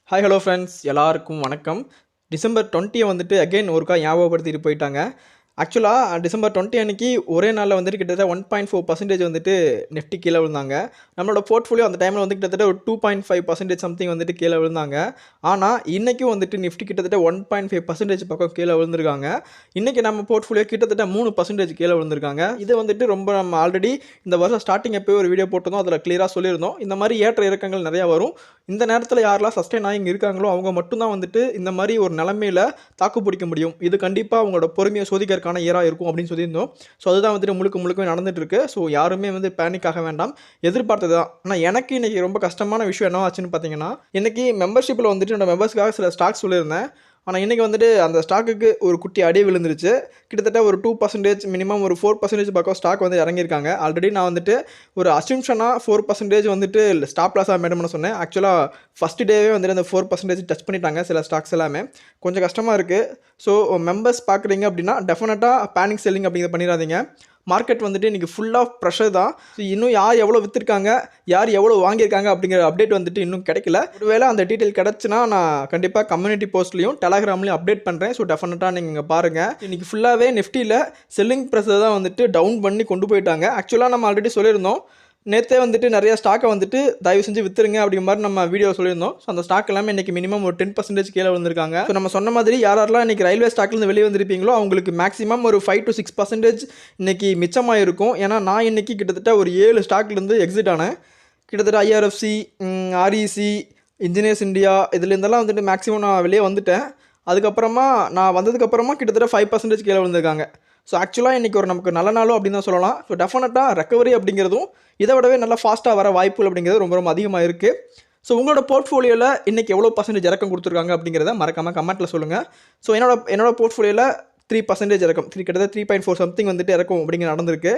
Hi hello friends எல்லாருக்கும் வணக்கம். December 20 வந்துட்டு அகைன் ஒருக்கா ஞாபகப்படுத்திட்டு போயிட்டாங்க. ஆக்சுவலாக டிசம்பர் 20 அன்னைக்கு ஒரே நாளில் வந்துட்டு கிட்டத்தட்ட 1.4% வந்துட்டு நெஃப்டி கீழே விழுந்தாங்க. நம்மளோட போர்ட்ஃபோலியோ அந்த டைமில் வந்து கிட்டத்தட்ட ஒரு 2.5% சம்திங் வந்துட்டு கீழே விழுந்தாங்க. ஆனால் இன்றைக்கும் வந்துட்டு நிஃப்டி கிட்டத்தட்ட 1.5% பக்கம் கீழே விழுந்திருக்காங்க. இன்றைக்கி நம்ம போர்ட்ஃபோலியோ கிட்டத்தட்ட 3% கீழே விழுந்திருக்காங்க. இது வந்துட்டு ரொம்ப நம்ம ஆல்ரெடி இந்த வருஷம் ஸ்டார்டிங் எப்போயே ஒரு வீடியோ போட்டிருந்தோம். அதில் கிளியராக சொல்லியிருந்தோம். இந்த மாதிரி ஏற்ற இறக்கங்கள் நிறையா வரும். இந்த நேரத்தில் யாரெல்லாம் சஸ்டெயின் ஆகி இருக்காங்களோ அவங்க மட்டும்தான் வந்துட்டு இந்த மாதிரி ஒரு நிலமையில தாக்கு பிடிக்க முடியும். இது கண்டிப்பாக அவங்களோட பொறுமையை சோதிக்கிறதுக்கான இயராக இருக்கும் அப்படின்னு சொல்லியிருந்தோம். ஸோ அதுதான் வந்துட்டு முழுக்க நடந்துட்டு இருக்கு. ஸோ யாருமே வந்து பேனிக் ஆக வேண்டாம். எதிர்பார்த்தது தான். ஆனால் எனக்கு இன்னைக்கு ரொம்ப கஷ்டமான விஷயம் என்ன ஆச்சுன்னு பார்த்தீங்கன்னா, இன்னைக்கு மெம்பர்ஷிப்பில் வந்துட்டு என்னோட மெம்பர்ஸ்க்காக சில ஸ்டாக்ஸ் சொல்லியிருந்தேன். ஆனால் இன்றைக்கி வந்துட்டு அந்த ஸ்டாக்குக்கு ஒரு குட்டி அடி விழுந்துருச்சு. கிட்டத்தட்ட ஒரு 2% மினிமம் ஒரு 4% பக்கம் ஸ்டாக் வந்து இறங்கியிருக்காங்க. ஆல்ரெடி நான் வந்துட்டு ஒரு அசம்ஷனாக 4% வந்துட்டு ஸ்டாப் லாஸாக மெயின்டைன் பண்ண சொன்னேன். ஆக்சுவலாக ஃபஸ்ட் டேவே வந்துட்டு அந்த 4% டச் பண்ணிட்டாங்க சில ஸ்டாக்ஸ் எல்லாமே. கொஞ்சம் கஷ்டமாக இருக்குது. ஸோ மெம்பர்ஸ் பார்க்குறீங்க அப்படின்னா டெஃபினட்டாக பேனிக் செல்லிங் அப்படிங்கிறத பண்ணிடாதீங்க. மார்க்கெட் வந்துட்டு இன்றைக்கி ஃபுல் ஆஃப் ப்ரெஷர் தான். ஸோ இன்னும் யார் எவ்வளோ விற்றுருக்காங்க, யார் எவ்வளோ வாங்கியிருக்காங்க அப்படிங்கிற அப்டேட் வந்துட்டு இன்னும் கிடைக்கல. ஒருவேளை அந்த டீட்டெயில் கிடச்சுன்னா நான் கண்டிப்பாக கம்யூனிட்டி போஸ்ட்லையும் டெலகிராம்லையும் அப்டேட் பண்ணுறேன். ஸோ டெஃபினட்டாக நீங்கள் பாருங்கள். இன்றைக்கி ஃபுல்லாகவே நிஃப்டியில் செல்லிங் ப்ரெஷர் தான் வந்துட்டு டவுன் பண்ணி கொண்டு போயிட்டாங்க. ஆக்சுவலாக நம்ம ஆல்ரெடி சொல்லியிருந்தோம், நேற்றே வந்துட்டு நிறைய ஸ்டாக்கை வந்துட்டு தயவு செஞ்சு விற்றுருங்க அப்படிங்கிற மாதிரி நம்ம வீடியோ சொல்லியிருந்தோம். ஸோ அந்த ஸ்டாக் எல்லாமே இன்றைக்கி மினிமம் ஒரு 10% கீழே வந்திருக்காங்க. ஸோ நம்ம சொன்ன மாதிரி யாரெல்லாம் இன்றைக்கி ரயில்வே ஸ்டாக்லேருந்து வெளியே வந்திருப்பீங்களோ அவங்களுக்கு மேக்ஸிமம் ஒரு 5 to 6% இன்றைக்கி மிச்சமாக இருக்கும். ஏன்னா நான் இன்றைக்கி கிட்டத்தட்ட ஒரு 7 ஸ்டாக்லேருந்து எக்ஸிட் ஆனேன். கிட்டத்தட்ட ஐஆர்எஃப்சி, ஆர்இசி, இன்ஜினியர்ஸ் இந்தியா இதுலேருந்தெல்லாம் வந்துட்டு மேக்ஸிமம் நான் வெளியே வந்துட்டேன். அதுக்கப்புறமா நான் வந்ததுக்கப்புறமா கிட்டத்தட்ட 5% கீழே விழுந்திருக்காங்க. ஸோ ஆக்சுவலாக இன்றைக்கி ஒரு நமக்கு நல்ல நாளும் அப்படின்னு தான் சொல்லலாம். ஸோ டெஃபினட்டாக ரெக்கவரி அப்படிங்கிறதும் இதை விடவே நல்லா ஃபாஸ்ட்டாக வர வாய்ப்புகள் அப்படிங்கிறது ரொம்ப அதிகமாக இருக்குது. ஸோ உங்களோட போர்ட்ஃபோலியோவில் இன்றைக்கி எவ்வளோ பர்சன்டேஜ் இறக்கம் கொடுத்துருக்காங்க அப்படிங்கிறத மறக்காமல் கமெண்ட்டில் சொல்லுங்கள். ஸோ என்னோட போர்ட்ஃபோலியோவில் 3% இறக்கம், கிட்டத்தட்ட 3.4 சம்திங் வந்துட்டு இறக்கும் அப்படிங்கிற நடந்திருக்கு.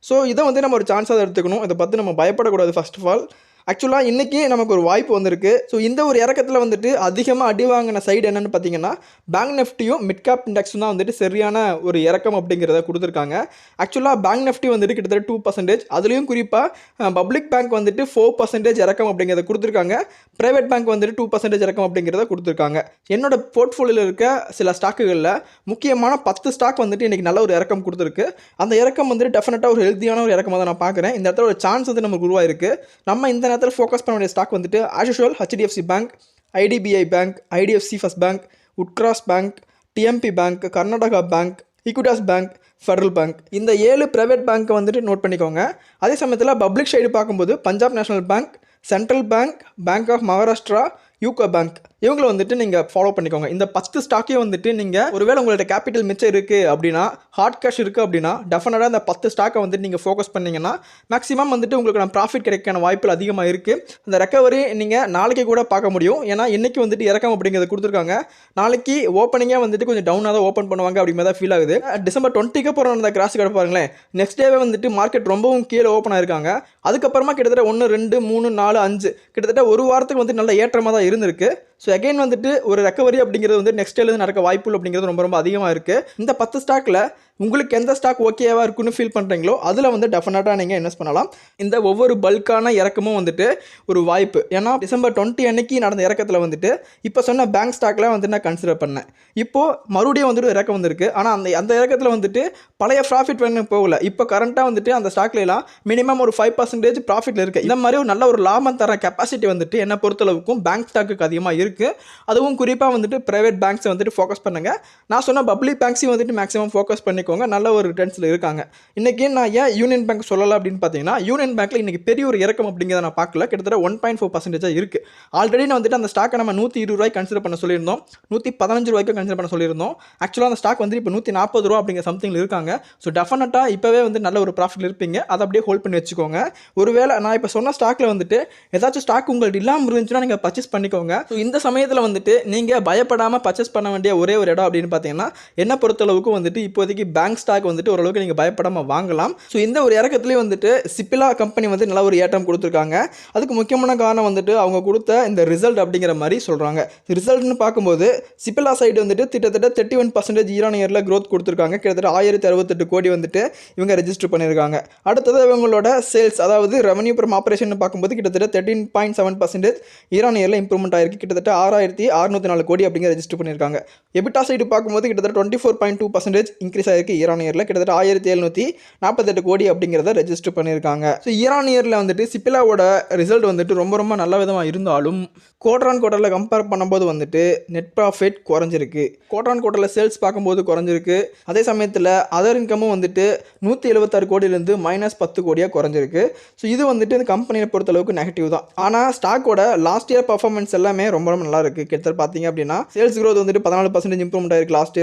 ஸோ இதை வந்து நம்ம ஒரு சான்ஸாக எடுத்துக்கணும். இதை பார்த்து நம்ம பயப்படக்கூடாது. ஃபர்ஸ்ட் ஆஃப் ஆல் ஆக்சுவலாக இன்றைக்கி நமக்கு ஒரு வாய்ப்பு வந்திருக்கு. ஸோ இந்த ஒரு இறக்கத்தில் வந்துட்டு அதிகமாக அடி வாங்கின சைடு என்னென்னு பார்த்தீங்கன்னா, பேங்க் நிஃப்டியும் மிட் கேப் இண்டெக்ஸும் தான் வந்துட்டு சரியான ஒரு இறக்கம் அப்படிங்கிறத கொடுத்துருக்காங்க. ஆக்சுவலாக பேங்க் நிஃப்டி வந்துட்டு கிட்டத்தட்ட 2%, அதுலேயும் குறிப்பாக பப்ளிக் பேங்க் வந்துட்டு 4% இறக்கம் அப்படிங்கிறத கொடுத்துருக்காங்க. ப்ரைவேட் பேங்க் வந்துட்டு 2% இறக்கம் அப்படிங்கிறத கொடுத்துருக்காங்க. என்னோட போர்ட்ஃபோலியோவில் இருக்க சில ஸ்டாக்குகளில் முக்கியமான 10 ஸ்டாக் வந்துட்டு இன்றைக்கி நல்ல ஒரு இறக்கம் கொடுத்துருக்கு. அந்த இறக்கம் வந்துட்டு டெஃபினட்டாக ஒரு ஹெல்த்தியான ஒரு இறக்கமாக தான் நான் பார்க்குறேன். இந்த இடத்துல ஒரு சான்ஸ் வந்து நமக்கு உருவாயிருக்கு. நம்ம இந்த நேரத்தில் ஃபோக்கஸ் பண்ண வேண்டிய ஸ்டாக் வந்துட்டு as usual HDFC bank, IDBI bank, IDFC first bank, உட்கிராஸ் bank, TMB bank, Karnataka bank, Equitas bank, Federal bank. இந்த 7 ப்ரைவேட் பேங்க்கை வந்துட்டு நோட் பண்ணிக்கோங்க. அதே சமயத்தில் பப்ளிக் சைடு பார்க்கும்போது Punjab National Bank, Central Bank, Bank of Maharashtra, UCO Bank இவங்களை வந்துட்டு நீங்கள் ஃபாலோ பண்ணிக்கோங்க. இந்த 10 ஸ்டாக்கையும் வந்துட்டு நீங்கள் ஒருவேளை உங்கள்ட்ட கேபிட்டல் மிச்சம் இருக்குது அப்படின்னா, ஹார்ட் கேஷ் இருக்குது அப்படின்னா டெஃபினட்டாக இந்த 10 ஸ்டாக்கை வந்துட்டு நீங்கள் ஃபோக்கஸ் பண்ணிங்கன்னா மேக்ஸிமம் வந்துட்டு உங்களுக்கு நான் ப்ராஃபிட் கிடைக்கான வாய்ப்புகள் அதிகமாக இருக்குது. இந்த ரெக்கவரி நீங்கள் நாளைக்கு கூட பார்க்க முடியும். ஏன்னா இன்றைக்கி வந்துட்டு இறக்கம் அப்படிங்கிறத கொடுத்துருக்காங்க. நாளைக்கு ஓப்பனிங்காக வந்துட்டு கொஞ்சம் டவுனாக தான் ஓப்பன் பண்ணுவாங்க அப்படிங்கிற தான் ஃபீல் ஆகுது. டிசம்பர் 20க்கு அப்புறம் அந்த கிராஸ் கடை பாருங்களேன், நெக்ஸ்ட் டேவே வந்துட்டு மார்க்கெட் ரொம்பவும் கீழே ஓப்பன் ஆயிருக்காங்க. அதுக்கப்புறமா கிட்டத்தட்ட 1, 2, 3, 4, 5 கிட்டத்தட்ட ஒரு வாரத்துக்கு வந்து நல்ல ஏற்றமாக தான் இருந்திருக்கு. ஸோ அகைன் வந்துட்டு ஒரு ரெக்கவரி அப்படிங்கிறது வந்து நெக்ஸ்ட் டேலேருந்து நடக்க வாய்ப்புகள் அப்படிங்கிறது ரொம்ப அதிகமாக இருக்குது. இந்த 10 ஸ்டாக்கில் உங்களுக்கு எந்த ஸ்டாக் ஓகேவாக இருக்குன்னு ஃபீல் பண்ணுறீங்களோ அதில் வந்து டெஃபினட்டாக நீங்கள் இன்வெஸ்ட் பண்ணலாம். இந்த ஒவ்வொரு பல்கான இறக்கமும் வந்துட்டு ஒரு வாய்ப்பு. ஏன்னா டிசம்பர் 20 அன்னைக்கு நடந்த இறக்கத்தில் வந்துட்டு இப்போ சொன்ன பேங்க் ஸ்டாக்லாம் வந்துட்டு நான் கன்சிடர் பண்ணேன். இப்போது மறுபடியும் வந்துட்டு இறக்கம் வந்திருக்கு. ஆனால் அந்த இறக்கத்தில் வந்துட்டு பழைய ப்ராஃபிட் வேணும் போகல. இப்போ கரண்ட்டாக வந்துட்டு அந்த ஸ்டாக்லாம் மினிமம் ஒரு 5% ப்ராஃபிட்டில் இருக்குது. இந்த மாதிரி ஒரு நல்ல ஒரு லாபம் தர கெப்பாசிட்டி வந்துட்டு என்னை பொறுத்தளவுக்கும் பேங்க் ஸ்டாக்கு அதிகமாக இருக்குது. அதுவும் குறிப்பாக வந்துட்டு ப்ரைவேட் பேங்க்ஸை வந்துட்டு ஃபோக்கஸ் பண்ணுங்கள். நான் சொன்ன பப்ளிக் பேங்க்ஸையும் வந்துட்டு மேக்ஸிமம் ஃபோக்கஸ் பண்ணிக்கோங்க. நல்ல ஒரு ரிட்டர்ன்ஸில் இருக்காங்க. இன்றைக்கி நான் ஏன் யூனியன் பேங்க் சொல்லலை அப்படின்னு பார்த்தீங்கன்னா, யூனியன் பேங்க்கில் இன்றைக்கி பெரிய ஒரு இறக்கம் அப்படிங்கிறத நான் பார்க்கல. கிட்டத்தட்ட 1.4% இருக்குது. ஆல்ரெடி நான் வந்துட்டு அந்த ஸ்டாக்கை நம்ம 120 ரூபாய் கன்சிடர் பண்ண சொல்லியிருந்தோம், 115 ரூபாய்க்கு கன்சிடர் பண்ண சொல்லியிருந்தோம். ஆக்சுவலாக அந்த ஸ்டாக் வந்து இப்போ 140 ரூபா அப்படிங்கிற சம்திங்கில் இருக்காங்க. ஸோ டெஃபினட்டாக இப்போவே வந்து நல்ல ஒரு ப்ராஃபிட் இருப்பீங்க. அதை அப்படியே ஹோல்ட் பண்ணி வச்சுக்கோங்க. ஒருவேளை நான் இப்போ சொன்ன ஸ்டாக்கில் வந்துட்டு ஏதாச்சும் ஸ்டாக் உங்களுக்கு இல்லாமல் இருந்துச்சுன்னா நீங்கள் பர்ச்சேஸ் பண்ணிக்கோங்க. ஸோ இந்த சமயத்தில் வந்துட்டு நீங்கள் பயப்படாமல் பர்ச்சேஸ் பண்ண வேண்டிய ஒரே ஒரு இடம் அப்படின்னு பார்த்தீங்கன்னா, என்ன பொறுத்தளவுக்கு வந்துட்டு இப்போதைக்கு பேங்க் ஸ்டாக் வந்துட்டு ஓரளவுக்கு நீங்கள் பயப்படாமல் வாங்கலாம். ஸோ இந்த ஒரு இறக்கத்துலேயே வந்துட்டு சிப்பிலா கம்பெனி வந்து நல்ல ஒரு ஏற்றம் கொடுத்துருக்காங்க. அதுக்கு முக்கியமான காரணம் வந்துட்டு அவங்க கொடுத்த இந்த ரிசல்ட் அப்படிங்கிற மாதிரி சொல்கிறாங்க. ரிசல்ட்னு பார்க்கும்போது சிப்பிலா சைடு வந்துட்டு கிட்டத்தட்ட 31% இயர் ஆன் இயரில் க்ரோத் கொடுத்துருக்காங்க. கிட்டத்தட்ட 1068 கோடி வந்துட்டு இவங்க ரெஜிஸ்டர் பண்ணியிருக்காங்க. அடுத்தது இவங்களோட சேல்ஸ், அதாவது ரெவன்யூ ஃப்ரம் ஆப்ரேஷன் பார்க்கும்போது கிட்டத்தட்ட 13.7% இயர் ஆன் இயரில் இம்ப்ரூவ்மெண்ட் ஆயிருக்கு. கிட்டத்தட்ட 6604 கோடி அப்படிங்கிற ரெஜிஸ்டர் பண்ணியிருக்காங்க. எபிட்டா சைடு பார்க்கும்போது கிட்டத்தட்ட 24.2% இன்க்ரீஸ் ஆயிருக்கு இயர் ஆன் இயரில். கிட்டத்தட்ட 1748 கோடி அப்படிங்கிறத ரெஜிஸ்டர் பண்ணியிருக்காங்க. ஸோ இயர் ஆன் இயரில் வந்துட்டு சிப்பிலாவோட ரிசல்ட் வந்துட்டு ரொம்ப ரொம்ப நல்ல விதமாக இருந்தாலும் குவார்டர் ஆன் குவார்டரில் கம்பேர் பண்ணும்போது வந்துட்டு நெட் ப்ராஃபிட் குறைஞ்சிருக்கு. குவார்டர் ஆன் குவார்டரில் சேல்ஸ் பார்க்கும்போது குறைஞ்சிருக்கு. அதே சமயத்தில் அதர் இன்கமும் வந்துட்டு 176 கோடியிலேருந்து -10 கோடியாக குறைஞ்சிருக்கு. ஸோ இது வந்துட்டு இந்த கம்பெனியை பொறுத்தளவுக்கு நெகட்டிவ் தான். ஆனால் ஸ்டாக்கோட லாஸ்ட் இயர் பர்ஃபார்மன்ஸ் எல்லாமே ரொம்ப ரொம்ப நல்லா இருக்குது. கிட்டத்தட்ட பார்த்தீங்க அப்படின்னா சேல்ஸ் க்ரோத் வந்துட்டு 14% இம்ப்ரூவ்மெண்ட் ஆயிருக்கு லாஸ்ட்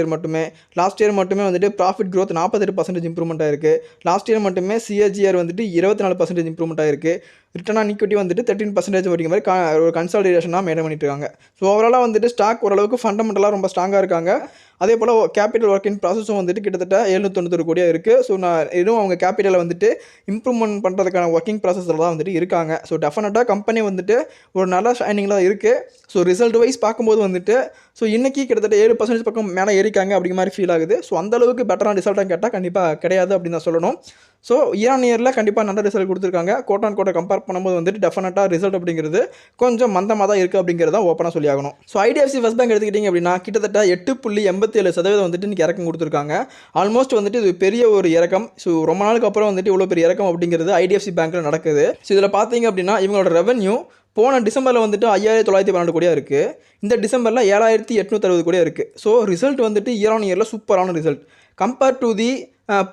இயர் மட்டுமே வந்துட்டு ப்ராஃபிட் க்ரோத் 48% இம்ப்ரூவ்மெண்ட் ஆயிருக்கு. லாஸ்ட் இயர் மட்டுமே சிஏஜிஆர் வந்துட்டு 24% இம்ப்ரூவ்மெண்ட் ஆயிருக்கு. ரிட்டர்ன் ஆன் ஈக்விட்டி வந்துட்டு 13% வரைக்கும் மாதிரி ஒரு கன்சாலிடேஷனாக மெயின்டைன் பண்ணிட்டு இருக்காங்க. ஸோ ஓவராலாக வந்துட்டு ஸ்டாக் ஓரளவுக்கு ஃபண்டமெண்டலாக ரொம்ப ஸ்ட்ராங்காக இருக்காங்க. அதே போல் கேபிட்டல் ஒர்க் இன் ப்ராசஸும் வந்துட்டு கிட்டத்தட்ட 791 கோடியாக இருக்குது. ஸோ நான் இன்னும் அவங்க கேபிட்டலை வந்துட்டு இம்ப்ரூவ்மெண்ட் பண்ணுறதுக்கான ஒர்க்கிங் ப்ராசஸில் தான் வந்துட்டு இருக்காங்க. ஸோ டெஃபினட்டாக கம்பெனி வந்துட்டு ஒரு நல்ல ஷைனிங்கில் தான் இருக்குது. ஸோ ரிசல்ட் வைஸ் பார்க்கும்போது வந்துட்டு ஸோ இன்றைக்கி கிட்டத்தட்ட 7% பக்கம் மேலே ஏறிக்காங்க அப்படிங்கிற மாதிரி ஃபீல் ஆகுது. ஸோ அந்தளவுக்கு பெட்டரான ரிசல்ட்டாக கேட்டால் கண்டிப்பாக கிடையாது அப்படின்னு தான் சொல்லணும். ஸோ இயர் ஆன் இயரில் கண்டிப்பாக நல்ல ரிசல்ட் கொடுத்துருக்காங்க. குவார்டர் ஆன் குவார்டர் கம்பேர் பண்ணும்போது வந்துட்டு டெஃபினட்டாக ரிசல்ட் அப்படிங்கிறது கொஞ்சம் மந்தமாக தான் இருக்குது அப்படிங்கிறத ஓப்பனாக சொல்லி ஆகணும். ஸோ ஐடிஎஃப்சி ஃபர்ஸ்ட் பேங்க் எடுத்துக்கிட்டிங்க அப்படின்னா கிட்டத்தட்ட 8.87% வந்துட்டு இன்றைக்கி இறக்கம் கொடுத்துருக்காங்க. ஆல்மோஸ்ட் வந்துட்டு இது பெரிய ஒரு இறக்கம். ஸோ ரொம்ப நாளுக்கு அப்புறம் வந்துட்டு இவ்வளோ பெரிய இறக்கம் அப்படிங்கிறது ஐடிஎஃப்சி பேங்க்கில் நடக்குது. ஸோ இதில் பார்த்தீங்க அப்படின்னா இவங்களோட ரெவன்யூ போன டிசம்பரில் வந்துட்டு 5912 கோடியாக இருக்குது. இந்த டிசம்பரில் 7860 கோடியாக இருக்குது. ஸோ ரிசல்ட் வந்துட்டு இயர் ஆன் இயரில் சூப்பரான ரிசல்ட். கம்பேர் டு தி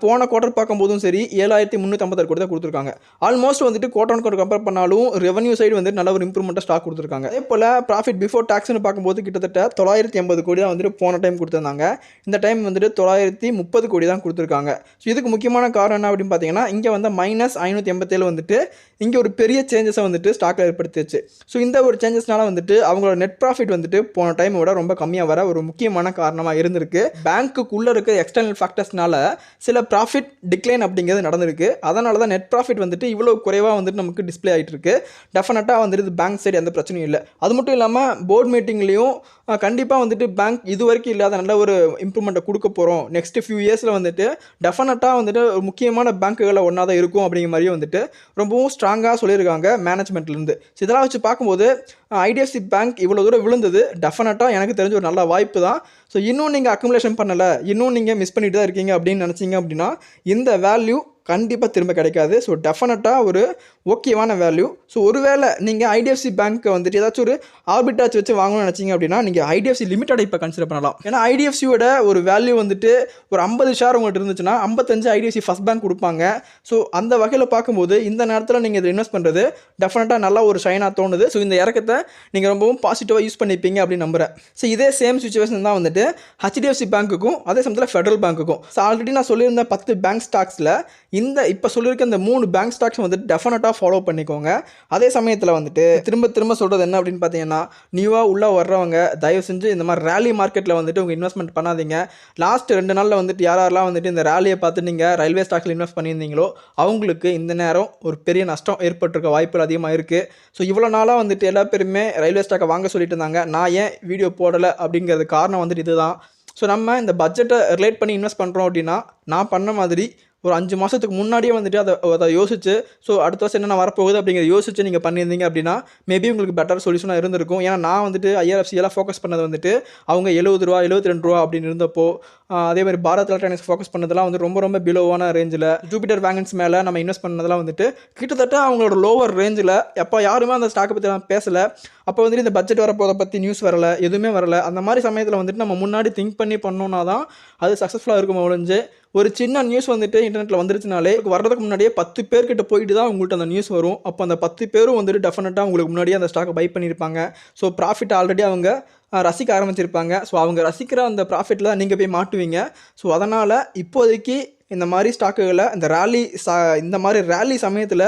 போன குவார்டர் பார்க்கும்போதும் சரி 7356 கோடி தான் கொடுத்துருக்காங்க. ஆல்மோஸ்ட் வந்துட்டு குவார்டர் ஆன் குவார்டர் கம்பேர் பண்ணாலும் ரெவன்யூ சைடு வந்துட்டு நல்ல ஒரு இம்ப்ரூவ்மெண்ட்டாக ஸ்டாக் கொடுத்துருக்காங்க. அதே போல் ப்ராஃபிட் பிஃபோர் டாக்ஸ்னு பார்க்கும்போது கிட்டத்தட்ட 980 கோடி தான் வந்துட்டு போன டைம் கொடுத்துருந்தாங்க. இந்த டைம் வந்துட்டு 930 கோடி தான் கொடுத்துருக்காங்க. ஸோ இதுக்கு முக்கியமான காரணம் என்ன அப்படின்னு பார்த்தீங்கன்னா இங்கே வந்து -587 வந்துட்டு இங்கே ஒரு பெரிய சேஞ்சஸை வந்துட்டு ஸ்டாக்கில் ஏற்படுத்திச்சு. ஸோ இந்த ஒரு சேஞ்சஸ்னால வந்துட்டு அவங்களோட நெட் ப்ராஃபிட் வந்துட்டு போன டைமை விட ரொம்ப கம்மியாக வர ஒரு முக்கியமான காரணமாக இருந்திருக்கு. பேங்க்குள்ளே இருக்க எக்ஸ்டர்னல் ஃபேக்டர்ஸ்னால சில ப்ராஃபிட் டிக்ளைன் அப்படிங்கிறது நடந்திருக்கு. அதனால தான் நெட் ப்ராஃபிட் வந்துட்டு இவ்வளோ குறைவாக வந்துட்டு நமக்கு டிஸ்பிளே ஆகிட்டு இருக்கு. டெஃபினட்டாக வந்துட்டு பேங்க் சைடு எந்த பிரச்சனையும் இல்லை. அது மட்டும் இல்லாமல் போர்ட் மீட்டிங்லேயும் கண்டிப்பாக வந்துட்டு பேங்க் இது வரைக்கும் இல்லாத நல்ல ஒரு இம்ப்ரூவ்மெண்ட்டை கொடுக்க போகிறோம். நெக்ஸ்ட் ஃபியூ இயர்ஸில் வந்துட்டு டெஃபினட்டாக வந்துட்டு ஒரு முக்கியமான பேங்க்குகளில் ஒன்றா தான் இருக்கும் அப்படிங்கிற மாதிரியும் வந்துட்டு ரொம்பவும் ஸ்ட்ராங்காக சொல்லியிருக்காங்க மேனேஜ்மெண்ட்லேருந்து. ஸோ இதெல்லாம் வச்சு பார்க்கும்போது ஐடிஎஃப்சி பேங்க் இவ்வளோ தூரம் விழுந்தது டெஃபினட்டாக எனக்கு தெரிஞ்ச ஒரு நல்ல வாய்ப்பு தான். ஸோ இன்னும் நீங்கள் அக்குமுலேஷன் பண்ணலை, இன்னும் நீங்கள் மிஸ் பண்ணிட்டு தான் இருக்கீங்க அப்படின்னு நினச்சிங்க அப்படின்னா இந்த வேல்யூ கண்டிப்பாக திரும்ப கிடைக்காது. ஸோ டெஃபினட்டாக ஒரு ஓகேவான வேல்யூ. ஸோ ஒருவேளை நீங்கள் ஐடிஎஃப்சி பேங்க்கை வந்துட்டு ஏதாச்சும் ஒரு ஆர்பிட்டாச் வச்சு வாங்கணும்னு நினச்சிங்க அப்படின்னா நீங்கள் ஐடிஎஃப்சி லிமிட்டடை இப்போ கன்சிடர் பண்ணலாம். ஏன்னா ஐடிஎஃப்சியோட ஒரு வேல்யூ வந்துட்டு ஒரு 50 ஷேர் உங்கள்கிட்ட இருந்துச்சுன்னா 55 ஐடிஎஃப்சி ஃபர்ஸ்ட் பேங்க் கொடுப்பாங்க. ஸோ அந்த வகையில் பார்க்கும்போது இந்த நேரத்தில் நீங்கள் இதை இன்வெஸ்ட் பண்ணுறது டெஃபினட்டாக நல்லா ஒரு ஷைனாக தோணுது. ஸோ இந்த இறக்கத்தை நீங்கள் ரொம்பவும் பாசிட்டிவாக யூஸ் பண்ணிப்பீங்க அப்படின்னு நம்புகிறேன். ஸோ இதே சேம் சுச்சுவேஷன் தான் வந்துட்டு ஹெச்டிஎஃப்சி பேங்க்குக்கும் அதே சமயத்தில் ஃபெடரல் பேங்க்குக்கும். ஸோ ஆல்ரெடி நான் சொல்லியிருந்த 10 பேங்க் ஸ்டாக்ஸில் இந்த இப்போ சொல்லியிருக்க இந்த 3 பேங்க் ஸ்டாக்ஸ் வந்துட்டு டெஃபினட்டாக ஃபாலோ பண்ணிக்கோங்க. அதே சமயத்தில் வந்துட்டு திரும்ப சொல்கிறது என்ன அப்படின்னு பார்த்தீங்கன்னா நியூவாக உள்ளே வர்றவங்க தயவு செஞ்சு இந்த மாதிரி ரேலி மார்க்கெட்டில் வந்துட்டு உங்கள் இன்வெஸ்ட்மெண்ட் பண்ணாதீங்க. லாஸ்ட் 2 நாளில் வந்துட்டு யாரெல்லாம் வந்துட்டு இந்த ரேலியை பார்த்து நீங்கள் ரயில்வே ஸ்டாக்கில் இன்வெஸ்ட் பண்ணியிருந்தீங்களோ அவங்களுக்கு இந்த நேரம் ஒரு பெரிய நஷ்டம் ஏற்பட்டிருக்க வாய்ப்புகள் அதிகமாக இருக்குது. ஸோ இவ்வளோ நாளாக வந்துட்டு எல்லா பேருமே ரயில்வே ஸ்டாக்கை வாங்க சொல்லிட்டு இருந்தாங்க. நான் ஏன் வீடியோ போடலை அப்படிங்கிறது காரணம் வந்துட்டு இதுதான். ஸோ நம்ம இந்த பட்ஜெட்டை ரிலேட் பண்ணி இன்வெஸ்ட் பண்ணுறோம் அப்படின்னா நான் பண்ண மாதிரி ஒரு 5 மாதத்துக்கு முன்னாடியே வந்துட்டு அதை யோசிச்சு ஸோ அடுத்த வருஷம் என்னென்ன வரப்போகுது அப்படிங்கிறத யோசிச்சு நீங்கள் பண்ணியிருந்தீங்க அப்படின்னா மேபி உங்களுக்கு பெட்டர் சொல்யூஷனாக இருந்திருக்கும். ஏன்னா நான் வந்துட்டு ஐஆர்எஃப்சி எல்லாம் ஃபோக்கஸ் பண்ணது வந்துட்டு அவங்க 70 ரூபா 72 ரூபா அப்படின்னு இருந்தப்போ அதே மாதிரி பாரத் எலக்ட்ரானிக்ஸ் ஃபோக்கஸ் பண்ணதெல்லாம் வந்து ரொம்ப பிலோவான ரேஞ்சில் ஜூபிட்டர் வேகன்ஸ் மேலே நம்ம இன்வெஸ்ட் பண்ணதெல்லாம் வந்துட்டு கிட்டத்தட்ட அவங்களோட லோவர் ரேஞ்சில் எப்போ யாருமே அந்த ஸ்டாக்கை பற்றி நான் பேசலை. அப்போ வந்துட்டு இந்த பட்ஜெட் வரப்போதை பற்றி நியூஸ் வரலை, எதுவுமே வரலை. அந்த மாதிரி சமயத்தில் வந்துட்டு நம்ம முன்னாடி திங்க் பண்ணி பண்ணோன்னா தான் அது சக்ஸஸ்ஃபுல்லாக இருக்கும். ஒழிஞ்சு ஒரு சின்ன நியூஸ் வந்துட்டு இன்டர்நெட்டில் வந்துருச்சுனாலே வர்றதுக்கு முன்னாடியே 10 பேர்கிட்ட போயிட்டு தான் உங்கள்கிட்ட அந்த நியூஸ் வரும். அப்போ அந்த 10 பேரும் வந்துட்டு டெஃபினட்டாக உங்களுக்கு முன்னாடியே அந்த ஸ்டாக்கை பை பண்ணியிருப்பாங்க. ஸோ ப்ராஃபிட் ஆல்ரெடி அவங்க ரசிக்க ஆரம்பிச்சிருப்பாங்க. ஸோ அவங்க ரசிக்கிற அந்த ப்ராஃபிட்டில் நீங்கள் போய் மாட்டுவீங்க. ஸோ அதனால் இப்போதைக்கு இந்த மாதிரி ஸ்டாக்குகளை இந்த மாதிரி ரேலி சமயத்தில்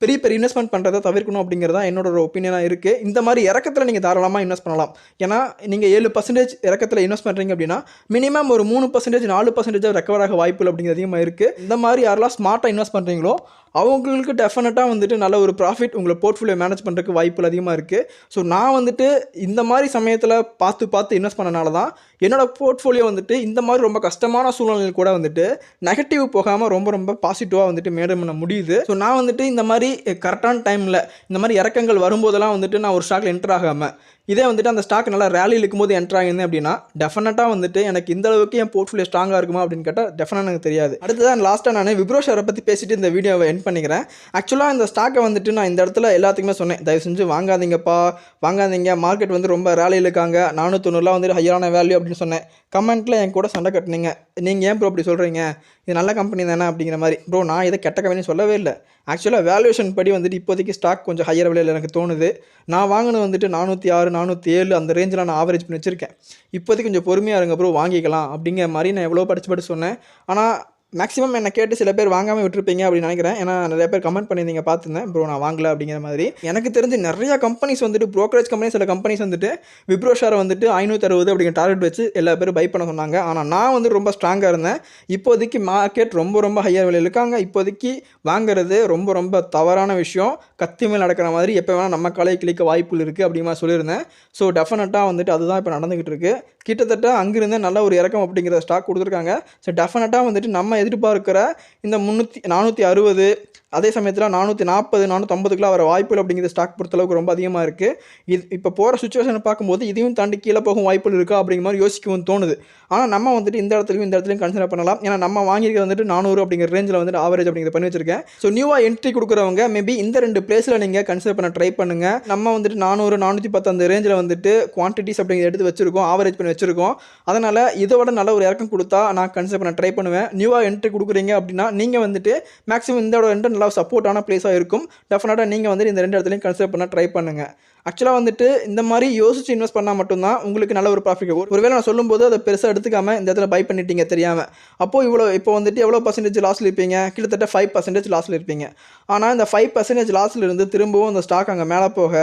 பெரிய பெரிய இன்வெஸ்ட்மெண்ட் பண்ணுறதை தவிர்க்கணும் அப்படிங்கிறது தான் என்னோட ஒரு ஒப்பீனியனாக இருக்குது. இந்த மாதிரி இறக்கத்தில் நீங்கள் தாராளமாக இன்வெஸ்ட் பண்ணலாம். ஏன்னா நீங்கள் 7% இறக்கத்தில் இன்வெஸ்ட் பண்ணுறீங்க அப்படின்னா மினிமம் ஒரு 3% 4% ரெக்கவர் ஆக வாய்ப்புகள் அப்படிங்கிறது அதிகமாக இருக்குது. இந்த மாதிரி யாரெல்லாம் ஸ்மார்ட்டாக இன்வெஸ்ட் பண்ணுறீங்களோ அவங்களுக்கு டெஃபினட்டாக வந்துட்டு நல்ல ஒரு ப்ராஃபிட் உங்களை போர்ட்ஃபோலியோ மேனேஜ் பண்ணுறதுக்கு வாய்ப்புகள் அதிகமாக இருக்குது. ஸோ நான் வந்துட்டு இந்த மாதிரி சமயத்தில் பார்த்து இன்வெஸ்ட் பண்ணனால தான் என்னோடய போர்ட்ஃபோலியோ வந்துட்டு இந்த மாதிரி ரொம்ப கஷ்டமான சூழ்நிலையில் கூட வந்துட்டு நெகட்டிவ் போகாமல் ரொம்ப பாசிட்டிவாக வந்துட்டு மேடம் பண்ண முடியுது. ஸோ நான் வந்துட்டு இந்த மாதிரி கரெக்டான டைமில் இந்த மாதிரி இறக்கங்கள் வரும்போதெல்லாம் வந்துட்டு நான் ஒரு ஸ்டாக்கில் என்டர் ஆகாமல் இதே வந்துட்டு அந்த ஸ்டாக் நல்லா ரேலியில் இருக்கும்போது என்டர் ஆகிருந்தேன் அப்படின்னா டெஃபினட்டாக வந்துட்டு எனக்கு இந்த அளவுக்கு என் போர்ட்ஃபோலியோ ஸ்ட்ராங்காக இருக்குமா அப்படின்னு கேட்டால் டெஃபினட்டாக எனக்கு தெரியாது. அடுத்ததான் லாஸ்ட்டாக நான் விப்ரோ ஷேரை பற்றி பேசிட்டு இந்த வீடியோவை எண்ட் பண்ணிக்கிறேன். ஆக்சுவலாக இந்த ஸ்டாக்கை வந்துட்டு நான் இந்த இடத்துல எல்லாத்துக்குமே சொன்னேன், தயவு செஞ்சு வாங்காதீங்கப்பா, வாங்காதீங்க, மார்க்கெட் வந்து ரொம்ப ரேலியில் இருக்காங்க, 490 வந்துட்டு ஹையரான வேல்யூ அப்படின்னு சொன்னேன். கமெண்ட்டில் என் கூட சண்டை கட்டினீங்க, நீங்கள் ஏன் ப்ரோ அப்படி சொல்கிறீங்க, இது நல்ல கம்பெனி தானே அப்படிங்கிற மாதிரி. ப்ரோ நான் இதை கெட்ட கம்பெனி சொல்லவே இல்லை. ஆக்சுவலாக வேல்யூஷன் படி வந்துட்டு இப்போதைக்கு ஸ்டாக் கொஞ்சம் ஹையர் விலையில் எனக்கு தோணுது. நான் வாங்கினது வந்துட்டு 406 407 அந்த ரேஞ்சில் நான் ஆவரேஜ் பண்ணி வச்சுருக்கேன். இப்போதைக்கு கொஞ்சம் பொறுமையாக இருங்க ப்ரோ, வாங்கிக்கலாம் அப்படிங்கிற மாதிரி நான் எவ்வளோ படித்து சொன்னேன். ஆனால் மேக்ஸிமம் என்னை கேட்டு சில பேர் வாங்காமல் விட்டுருப்பீங்க அப்படின்னு நினைக்கிறேன். ஏன்னா நிறைய பேர் கமெண்ட் பண்ணியிருந்தீங்க பார்த்துருந்தேன், ப்ரோ நான் வாங்கலை அப்படிங்கிற மாதிரி. எனக்கு தெரிஞ்சு நிறையா கம்பெனிஸ் வந்துட்டு ப்ரோக்கரேஜ் கம்பெனி சில கம்பெனிஸ் வந்துட்டு விப்ரோ ஷேரை வந்துட்டு 560 அப்படிங்கிற டார்கெட் வச்சு எல்லா பேரும் பை பண்ண சொன்னாங்க. ஆனால் நான் வந்து ரொம்ப ஸ்ட்ராங்காக இருந்தேன். இப்போதைக்கு மார்க்கெட் ரொம்ப ஹையர் விலையில் இருக்காங்க. இப்போதைக்கு வாங்குறது ரொம்ப தவறான விஷயம். கத்தி மேல் நடக்கிற மாதிரி எப்போ வேணால் நம்ம காலையை கிளிக்க வாய்ப்புகள் இருக்குது அப்படிங்கிற சொல்லியிருந்தேன். ஸோ டெஃபினட்டாக வந்துட்டு அதுதான் இப்போ நடந்துக்கிட்டு இருக்குது. கிட்டத்தட்ட அங்கிருந்தே நல்ல ஒரு இறக்கம் அப்படிங்கிற ஸ்டாக் கொடுத்துருக்காங்க. ஸோ டெஃபினட்டாக வந்துட்டு நம்ம எதிர்பார்க்கிற இந்த 460 அதே சமயத்தில் 440 450 வர வாய்ப்புகள் அப்படிங்கிற ஸ்டாக் பொறுத்தளவுக்கு ரொம்ப அதிகமாக இருக்குது. இது இப்போ போகிற சுச்சுவேஷனை பார்க்கும்போது இதையும் தாண்டி கீழே போகும் வாய்ப்புகள் இருக்கா அப்படிங்கிற மாதிரி யோசிக்கவும் தோணுது. ஆனால் நம்ம வந்துட்டு இந்த இடத்துலையும் கன்சிடர் பண்ணலாம். ஏன்னா நம்ம வாங்கியிருக்க வந்துட்டு 400 அப்படிங்கிற ரேஞ்சில் வந்துட்டு ஆவரேஜ் அப்படிங்கிற பண்ணி வச்சிருக்கேன். ஸோ நியூவாக என்ட்ரி கொடுக்குறவங்க மேபி இந்த 2 பிளேஸில் நீங்கள் கன்சிடர் பண்ண ட்ரை பண்ணுங்கள். நம்ம வந்துட்டு 400 410 அந்த ரேஞ்சில் வந்துட்டு குவான்டிட்டிஸ் அப்படிங்கிற எடுத்து வச்சிருக்கோம், ஆவரேஜ் பண்ணி வச்சிருக்கோம். அதனால் இதோட நல்ல ஒரு இறக்கம் கொடுத்தா நான் கன்சிடர் பண்ண ட்ரை பண்ணுவேன். நியூவாக என்ட்ரி கொடுக்குறீங்க அப்படின்னா நீங்கள் வந்துட்டு மேக்ஸிமம் இந்த ரெண்டு நல்லா சப்போர்ட்டான பிளேஸாக இருக்கும். டெஃபினட்டாக நீங்கள் வந்துட்டு இந்த 2 இடத்துலையும் கன்சிடர் பண்ண ட்ரை பண்ணுங்கள். ஆக்சுவலாக வந்துட்டு இந்த மாதிரி யோசிச்சு இன்வெஸ்ட் பண்ணால் மட்டும்தான் உங்களுக்கு நல்ல ஒரு ப்ராஃபிட். ஒருவேளை நான் சொல்லும்போது அதை பெருசாக எடுத்துக்காமல் இந்த இடத்துல பை பண்ணிட்டீங்க தெரியாமல், அப்போது இப்போ வந்துட்டு எவ்வளோ % லாஸில் இருப்பீங்க, கிட்டத்தட்ட 5% லாஸில் இருப்பீங்க. ஆனால் இந்த 5% லாஸில் இருந்து திரும்பவும் அந்த ஸ்டாக் அங்கே மேலே போக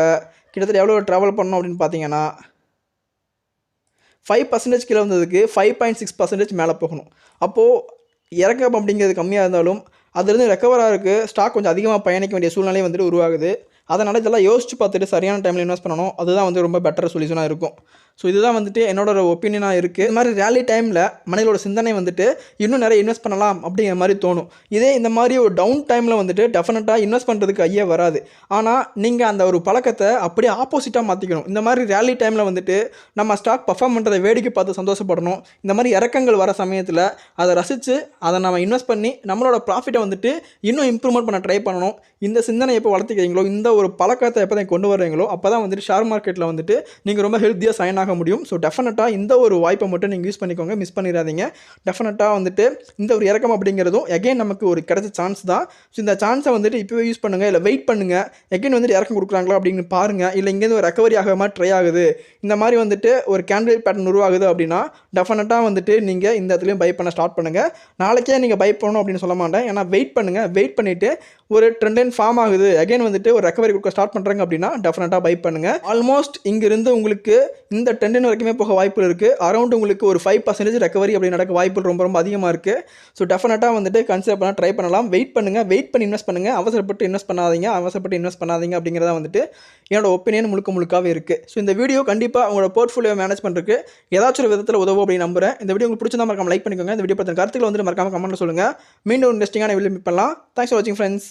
கிட்டத்தட்ட எவ்வளோ ட்ராவல் பண்ணணும் அப்படின்னு பார்த்தீங்கன்னா 5% கீழே வந்ததுக்கு 5.6% மேலே போகணும். அப்போது இறக்கம் அப்படிங்கிறது கம்மியாக இருந்தாலும் அதுலேருந்து ரெக்கவர் ஆகிறதுக்கு ஸ்டாக் கொஞ்சம் அதிகமாக பயணிக்க வேண்டிய சூழ்நிலை வந்துட்டு உருவாகுது. அதனால் இதெல்லாம் யோசிச்சு பார்த்துட்டு சரியான டைமில் இன்வெஸ்ட் பண்ணணும். அதுதான் வந்து ரொம்ப பெட்டர் சொல்யூஷனாக இருக்கும். ஸோ இதுதான் வந்துட்டு என்னோட ஒரு ஒப்பீனியனாக இருக்குது. இது மாதிரி ரேலி டைமில் மனிதனோட சிந்தனை வந்துட்டு இன்னும் நிறைய இன்வெஸ்ட் பண்ணலாம் அப்படிங்கிற மாதிரி தோணும். இதே இந்த மாதிரி ஒரு டவுன் டைமில் வந்துட்டு டெஃபினட்டாக இன்வெஸ்ட் பண்ணுறதுக்கு ஐயா வராது. ஆனால் நீங்கள் அந்த ஒரு பழக்கத்தை அப்படியே ஆப்போசிட்டாக மாற்றிக்கணும். இந்த மாதிரி ரேலி டைமில் வந்துட்டு நம்ம ஸ்டாக் பர்ஃபார்ம் பண்ணுறதை வேடிக்கை பார்த்து சந்தோஷப்படணும். இந்த மாதிரி இறக்கங்கள் வர சமயத்தில் அதை ரசித்து அதை நம்ம இன்வெஸ்ட் பண்ணி நம்மளோட ப்ராஃபிட்டை வந்துட்டு இன்னும் இம்ப்ரூவ்மெண்ட் பண்ண ட்ரை பண்ணணும். இந்த சிந்தனை எப்போ வளர்த்துக்கிறீங்களோ, இந்த ஒரு பழக்கத்தை எப்போ தான் கொண்டு வர்றீங்களோ அப்போ தான் வந்துட்டு ஷேர் மார்க்கெட்டில் வந்துட்டு நீங்கள் ரொம்ப ஹெல்த்தியாக சைன் ஆக முடியும். ஸோ டெஃபினட்டாக இந்த ஒரு வாய்ப்பை மட்டும் நீங்கள் யூஸ் பண்ணிக்கோங்க, மிஸ் பண்ணிடாதீங்க. டெஃபினட்டாக வந்துட்டு இந்த ஒரு இறக்கம் அப்படிங்கிறதும் எகைன் நமக்கு ஒரு கிடைச்ச சான்ஸ் தான். ஸோ இந்த சான்ஸை வந்துட்டு இப்போவே யூஸ் பண்ணுங்கள், இல்லை வெயிட் பண்ணுங்கள், எகைன் வந்துட்டு இறக்கம் கொடுக்குறாங்களா அப்படின்னு பாருங்கள். இல்லை இங்கேருந்து ஒரு ரெக்கவரி ஆகாமல் ட்ரை ஆகுது, இந்த மாதிரி வந்துட்டு ஒரு கேண்டில் பேட்டர்ன் உருவாகுது அப்படின்னா டெஃபினட்டாக வந்துட்டு நீங்கள் இந்த இடத்துலையும் பை பண்ண ஸ்டார்ட் பண்ணுங்கள். நாளைக்கே நீங்கள் பை பண்ணணும் அப்படின்னு சொல்ல மாட்டேன். ஏன்னா வெயிட் பண்ணுங்கள், வெயிட் பண்ணிவிட்டு ஒரு ட்ரெண்ட் லைன் ஃபார்ம் ஆகுது, அகைன் வந்துட்டு ஒரு ரெக்கவரி கொடுக்க ஸ்டார்ட் பண்ணுறாங்க அப்படின்னா டெஃபினட்டாக பை பண்ணுங்கள். ஆல்மோஸ்ட் இங்கிருந்து உங்களுக்கு இந்த ட்ரெண்ட் லைன் வரைக்குமே போக வாய்ப்பு இருக்குது. அரௌண்ட் உங்களுக்கு ஒரு 5% ரெக்கவரி அப்படி நடக்க வாய்ப்பு ரொம்ப அதிகமாக இருக்குது. ஸோ டெஃபினட்டாக வந்துட்டு கன்சிடர் பண்ண ட்ரை பண்ணலாம். வெயிட் பண்ணுங்கள், வெயிட் பண்ணி இன்வெஸ்ட் பண்ணுங்கள். அவசரப்பட்டு இன்வெஸ்ட் பண்ணாதீங்க அப்படிங்கிறத வந்துட்டு என்னோட ஒப்பீனியன் முழுக்காவே இருக்குது. ஸோ இந்த வீடியோ கண்டிப்பாக உங்களோட போர்ட்ஃபோலியோ மேனேஜ் பண்ணுறதுக்கு ஏதாச்சும் ஒரு விதத்தில் உதவும் அப்படின்னு நம்புறேன். இந்த வீடியோ உங்களுக்கு பிடிச்சிருந்தா மறக்காம லைக் பண்ணிக்கோங்க. இந்த வீடியோ பற்றின கருத்துக்களை வந்துட்டு மறக்காம கமெண்ட்டில் சொல்லுங்கள். மீண்டும் இன்ட்ரெஸ்டிங்கான வீடியோ மீட் பண்ணலாம். தேங்க்ஸ் ஃபார் வாட்சிங் ஃப்ரெண்ட்ஸ்.